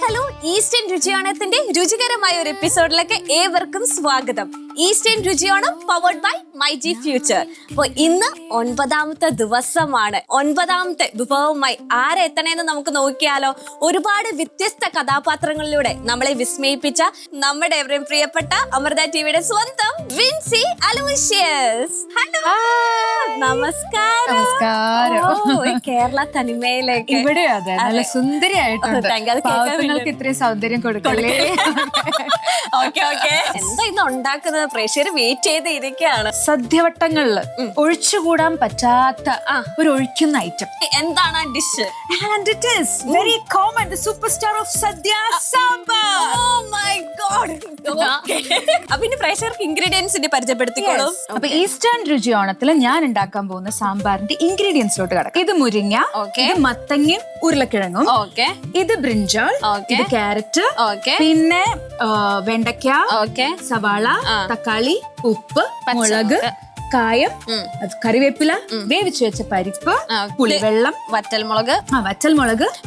Hello, eastern രുചിയോണത്തിന്റെ രുചികരമായ ഒരു എപ്പിസോഡിലേക്ക് ഏവർക്കും സ്വാഗതം. Eastern Ruchiyonam powered by my G future. അപ്പൊ ഇന്ന് 9ാമത്തെ ദിവസമാണ്. 9ാമത്തെ വിഭവമായി ആരെ എത്തണേന്ന് നമുക്ക് നോക്കിയാലോ. ഒരുപാട് വ്യത്യസ്ത കഥാപാത്രങ്ങളിലൂടെ നമ്മളെ വിസ്മയിപ്പിച്ച നമ്മുടെ എവരെയും പ്രിയപ്പെട്ട അമൃത ടിവിയുടെ സ്വന്തം വിൻസി അലൂഷ്യസ്. ഹലോ, നമസ്കാരം. കേരള തനിമയിലേക്ക് ഇവിടെ അതെ നല്ല സുന്ദരിയായിട്ടുണ്ട്. ഇത്രയും സൗന്ദര്യം കൊടുക്കല്ലേ. എന്താ ഇന്ന് ഉണ്ടാക്കുന്നത്? പ്രേക്ഷകർ വെയിറ്റ് ചെയ്ത് ഇരിക്കുകയാണ്. സദ്യവട്ടങ്ങളില് ഒഴിച്ചുകൂടാൻ പറ്റാത്ത ഒരു ഒഴിക്കുന്ന ഐറ്റം. എന്താണ് ആ dish? And it is very common, the super star of sadya, sambar. Oh my god. അപ്പൊ ഇനി പ്രേക്ഷകർക്ക് ഇൻഗ്രീഡിയൻസിന്റെ പരിചയപ്പെടുത്തിക്കോളും. അപ്പൊ ഈസ്റ്റേൺ രുചിയോണത്തില് ഞാൻ ഉണ്ടാക്കാൻ പോകുന്ന സാമ്പാറിന്റെ ഇൻഗ്രീഡിയൻസിലോട്ട് കിടക്കാം. ഇത് മുരിങ്ങ, ഇത് മത്തങ്ങയും ഉരുളക്കിഴങ്ങും, ഇത് ബ്രിഞ്ചാൾ, ഇത് ക്യാരറ്റ്, പിന്നെ വെണ്ടയ്ക്ക, സവാള, തക്കാളി, ഉപ്പ്, മുളക്, കായം, കറിവേപ്പില, വേവിച്ചു വെച്ച പരിപ്പ്, പുളിവെള്ളം, വറ്റൽമുളക്,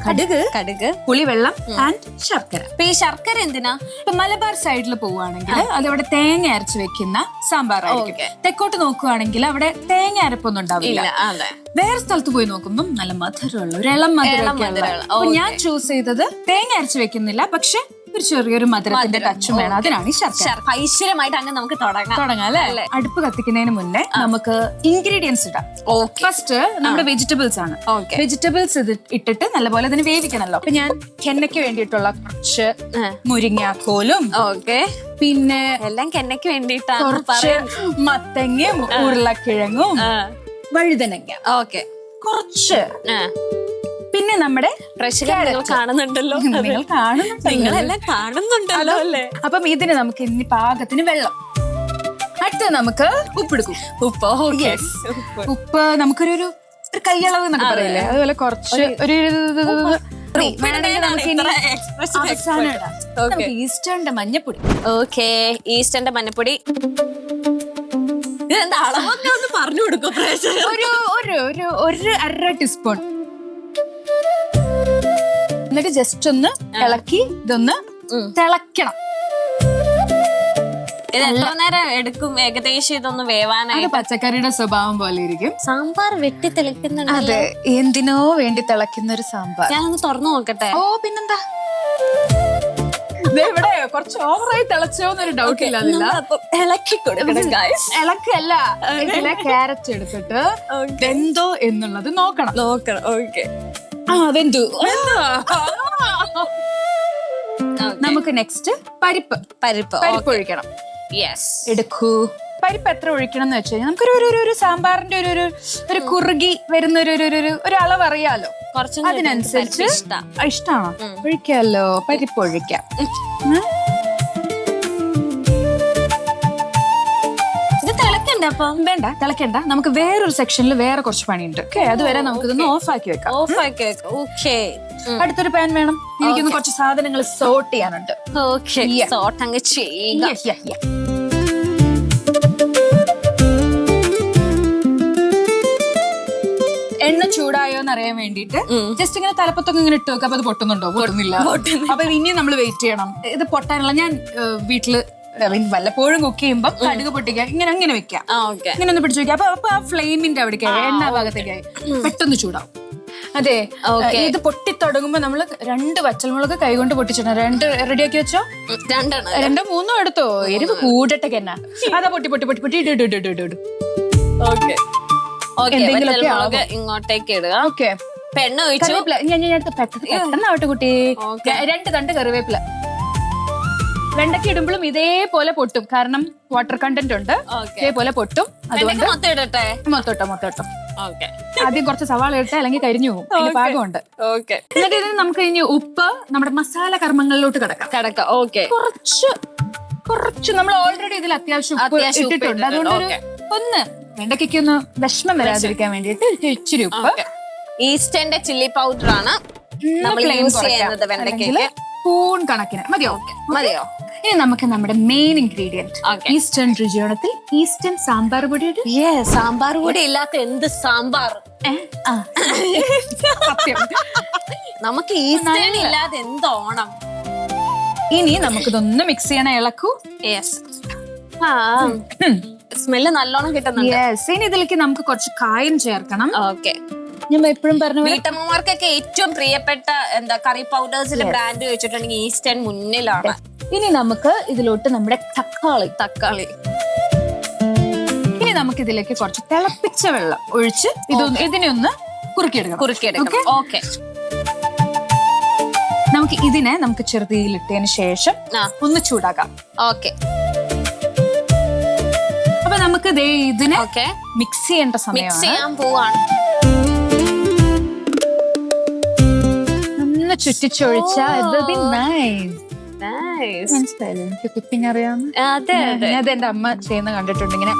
കടുക്, പുളിവെള്ളം ആൻഡ് ശർക്കര. ഈ ശർക്കര എന്തിനാ? ഇപ്പൊ മലബാർ സൈഡിൽ പോവുകയാണെങ്കിൽ അതവിടെ തേങ്ങ അരച്ച് വെക്കുന്ന സാമ്പാറായിരിക്കും. തെക്കോട്ട് നോക്കുവാണെങ്കിൽ അവിടെ തേങ്ങ അരപ്പൊന്നും ഉണ്ടാവില്ല. വേറെ സ്ഥലത്ത് പോയി നോക്കുമ്പോൾ നല്ല മധുരമുള്ള ഒരു ഇളം മധുരം. ഞാൻ ചൂസ് ചെയ്തത് തേങ്ങ അരച്ച് വെക്കുന്നില്ല, പക്ഷെ ഒരു ചെറിയൊരു മധുരത്തിന്റെ ടച്ചും വേണം. അതിനാണ് ഈ ശർക്കര. ഐശ്വര്യമായിട്ട് അങ്ങ് നമുക്ക് തുടങ്ങാം അല്ലേ? അടുപ്പ് കത്തിക്കുന്നതിന് മുന്നേ നമുക്ക് ഇൻഗ്രീഡിയൻസ് ഇടാം. ഫസ്റ്റ് നമ്മുടെ വെജിറ്റബിൾസ് ആണ്. വെജിറ്റബിൾസ് ഇട്ടിട്ട് നല്ലപോലെ അതിന് വേവിക്കണല്ലോ. അപ്പൊ ഞാൻ കെന്നയ്ക്ക് വേണ്ടിയിട്ടുള്ള കുറച്ച് മുരിങ്ങാക്കോലും, പിന്നെ എല്ലാം കെന്നയ്ക്ക് വേണ്ടിയിട്ടാണ്, കുറച്ച് മത്തങ്ങയും ഉരുളക്കിഴങ്ങും, വഴുതനങ്ങ, കുറച്ച്, പിന്നെ നമ്മുടെ കാണുന്നുണ്ടല്ലോ, നിങ്ങളെല്ലാം കാണുന്നുണ്ടല്ലോ അല്ലേ. അപ്പം ഇതിന് നമുക്ക് ഇനി പാകത്തിന് വെള്ളം. അടുത്ത നമുക്ക് ഉപ്പെടുക്കും. ഉപ്പ് നമുക്കൊരു കൈയളവ് എന്നൊക്കെ പറയില്ലേ, അതുപോലെ കുറച്ച് ഒരു ഈസ്റ്റേണിന്റെ മഞ്ഞപ്പൊടി. ഈസ്റ്റേണിന്റെ മഞ്ഞപ്പൊടി ഇതെന്താ അളവൊക്കെ ഒന്ന് പറഞ്ഞു കൊടുക്കും. ഒരു 1/2 ടീസ്പൂൺ. എന്നിട്ട് ജസ്റ്റ് ഒന്ന് ഇളക്കി ഇതൊന്ന് തിളക്കണം. ഇത് എത്ര നേരം എടുക്കും ഏകദേശം ഇതൊന്ന് വേവാനായി? പച്ചക്കറിയുടെ സ്വഭാവം പോലെ ഇരിക്കും. സാമ്പാർ വെട്ടി തിളക്കുന്നുണ്ട്. അതെ, എന്തിനോ വേണ്ടി തിളക്കുന്ന ഒരു സാമ്പാർ. ഞാനൊന്ന് തുറന്നു നോക്കട്ടെ. പിന്നെന്താ, ഇവിടെ കുറച്ച് ഓവറായി തിളച്ചോന്നൊരു ഡൗട്ട് ഇല്ല. ഇളക്കി കൊടുക്കണം. ഇളക്കല്ല, ഇതിലെ ക്യാരറ്റ് എടുത്തിട്ട് വെന്തോ എന്നുള്ളത് നോക്കണം. വെന്തു. നമുക്ക് നെക്സ്റ്റ് പരിപ്പ് ഒഴിക്കണം. എടുക്കൂ. പരിപ്പ് എത്ര ഒഴിക്കണം എന്ന് വെച്ച് കഴിഞ്ഞാൽ നമുക്കൊരു സാമ്പാറിന്റെ ഒരു കുറുകി വരുന്ന ഒരു അളവ് അറിയാലോ. അതിനനുസരിച്ച് ഇഷ്ടമാണോ ഒഴിക്കാമല്ലോ. പരിപ്പ് ഒഴിക്കാം. വേണ്ട, തിളക്കണ്ട. നമുക്ക് വേറൊരു സെക്ഷനിൽ വേറെ കുറച്ച് പണിയുണ്ട്. അതുവരെ നമുക്ക് ഇതൊന്ന് ഓഫാക്കി വെക്കാം. അടുത്തൊരു പാൻ വേണം. എനിക്കൊന്ന് കുറച്ച് സാധനങ്ങൾ സോർട്ട് ചെയ്യാനുണ്ട്. എണ്ണ ചൂടായോ എന്ന് അറിയാൻ വേണ്ടിട്ട് ജസ്റ്റ് ഇങ്ങനെ തലപ്പത്തൊക്കെ ഇങ്ങനെ ഇട്ട് വെക്കാം. അപ്പൊ അത് പൊട്ടുന്നില്ല. അപ്പൊ ഇനിയും നമ്മൾ വെയിറ്റ് ചെയ്യണം ഇത് പൊട്ടാനുള്ള. ഞാൻ വീട്ടില് വല്ലപ്പോഴും കുക്ക് ചെയ്യുമ്പോൾ കടുക് പൊട്ടിക്കുക, അങ്ങനെ വെക്കാം. ഇങ്ങനെ ഒന്ന് പിടിച്ചു വെക്കാം. അപ്പൊ ആ ഫ്ലെയിമിന്റെ അവിടേക്ക് എണ്ണ ഭാഗത്തേക്കായി പെട്ടെന്ന് ചൂടാവും. അതെ, ഇത് പൊട്ടിത്തുടങ്ങുമ്പോ നമ്മള് 2 വറ്റൽമുളക് കൈകൊണ്ട് പൊട്ടിച്ചിടണം. 2 റെഡിയാക്കി വെച്ചോ. 2 3 എടുത്തോ. എരിവ് കൂടട്ടെ എന്നാ. അതാ പൊട്ടി ഇടും. ഇങ്ങോട്ടേക്ക് ഇടുക. പെട്ടെന്നാവട്ടെ കുട്ടി. 2 തണ്ട് കറിവേപ്പില. വെണ്ടയ്ക്ക ഇടുമ്പോഴും ഇതേപോലെ പൊട്ടും, കാരണം വാട്ടർ കണ്ടന്റ് ഉണ്ട്. ഇതേപോലെ പൊട്ടും. അതുകൊണ്ട് മൊത്തം ആദ്യം കുറച്ച് സവാള ഇട്ട്, അല്ലെങ്കിൽ കരിഞ്ഞു പോകും. അതിന് പാകമുണ്ട്. എന്നിട്ട് ഇതിന് നമുക്ക് ഇനി ഉപ്പ് നമ്മുടെ മസാല കർമ്മങ്ങളിലോട്ട് കിടക്കാം. കുറച്ച് നമ്മൾ ഓൾറെഡി ഇതിൽ അത്യാവശ്യം ഉപ്പ് ഇട്ടിട്ടുണ്ട്. അതുകൊണ്ട് ഒന്ന് വെണ്ടയ്ക്കൊക്കെ ഒന്ന് വിഷമം വരാതിരിക്കാൻ വേണ്ടിയിട്ട് ഇച്ചിരി ഉപ്പ്. ഈസ്റ്റേണിന്റെ ചില്ലി പൗഡർ ആണ് നമ്മൾ യൂസ് ചെയ്യുന്നത് വെണ്ടയ്ക്ക്. സ്പൂൺ കണക്കിന് മതിയോ? ഇനി നമുക്ക് നമ്മുടെ മെയിൻ ഇൻഗ്രീഡിയന്റ് ഈസ്റ്റേൺ രുചിയോണത്തിൽ ഈസ്റ്റേൺ സാമ്പാർ പൊടി. സാമ്പാർ പൊടി ഇല്ലാത്ത എന്ത് സാമ്പാർ? നമുക്ക് ഈസ്റ്റേൺ ഇല്ലാതെ എന്ത് ഓണം? ഇനി നമുക്കിതൊന്ന് മിക്സ് ചെയ്യണ ഇളക്കൂ. സ്മെല്ല് നല്ലോണം കിട്ടുന്നുണ്ട്. ഇനി ഇതിലേക്ക് നമുക്ക് കുറച്ച് കായം ചേർക്കണം. ഓക്കെ, ഞാൻ എപ്പോഴും പറഞ്ഞു വീട്ടമ്മമാർക്കൊക്കെ ഏറ്റവും പ്രിയപ്പെട്ട എന്താ കറി പൗഡേഴ്സിന്റെ ബ്രാൻഡ് വെച്ചിട്ടുണ്ടെങ്കിൽ ഈസ്റ്റേൺ മുന്നിലാണ്. ഇനി നമുക്ക് ഇതിലോട്ട് നമ്മുടെ തക്കാളി ഇനി നമുക്ക് ഇതിലേക്ക് കുറച്ച് തിളപ്പിച്ച വെള്ളം ഒഴിച്ച് ഇതിനെ ഒന്ന് കുറുക്കിയെടുക്കണം. ഓക്കെ, നമുക്ക് ചെറുതീയിലിട്ടതിന് ശേഷം ഒന്ന് ചൂടാക്കാം. ഓക്കെ, അപ്പൊ നമുക്ക് ഇതിനെ മിക്സ് ചെയ്യേണ്ട സമയം ചെയ്യാൻ പോവാണ്. ഒന്ന് ചുറ്റിച്ചൊഴിച്ചാൽ മനസ്സിലായില്ലേ? എനിക്ക് കുക്കിംഗ് അറിയാവുന്ന അത് എന്റെ അമ്മ ചെയ്യുന്ന കണ്ടിട്ടുണ്ട്. ഇങ്ങനെ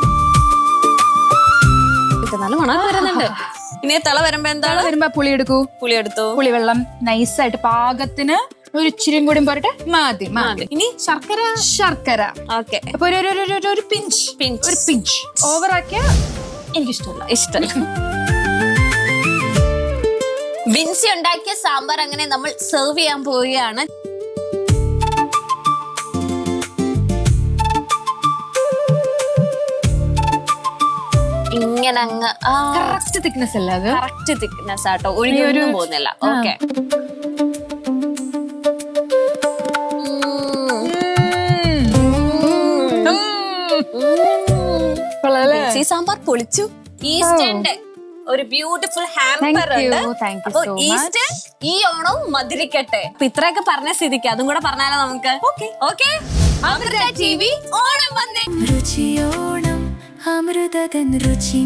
നല്ല മണം വരുന്നുണ്ട്. ഇനി തള വരുമ്പോ പുളിയെടുത്തു. പുളിവെള്ളം നൈസായിട്ട് പാകത്തിന് ഒരു ഇച്ചിരിയും കൂടി പോരട്ടെ. മതി. ഇനി ശർക്കര. ഓക്കെ, അപ്പൊ ഒരു പിഞ്ച് ഓവറാക്കിയ എനിക്കിഷ്ടമല്ല. വിൻസി ഉണ്ടാക്കിയ സാമ്പാർ അങ്ങനെ നമ്മൾ സെർവ് ചെയ്യാൻ പോവുകയാണ്. ഇങ്ങനെ അങ്ങ് കറക്റ്റ് തിക്നെസ് അല്ല, അത് കറക്റ്റ് തിക്നെസ് ആട്ടോ, ഒഴിഞ്ഞൊന്നും പോകുന്നില്ല. ഓക്കെ, സാമ്പാർ പൊളിച്ചു. ഈസ്റ്റേന്റെ ഒരു ബ്യൂട്ടിഫുൾ ഹാമ്പർ ഉണ്ട്. അപ്പൊ ഈസ്റ്റർ ഈ ഓണം മധുരിക്കട്ടെ. അപ്പൊ ഇത്രയൊക്കെ പറഞ്ഞ സ്ഥിതിക്ക് അതും കൂടെ പറഞ്ഞാലോ നമുക്ക്? ഓക്കെ, അമൃത TV ഓണം വന്നേ. രുചിയോണം അമൃതതൻ രുചി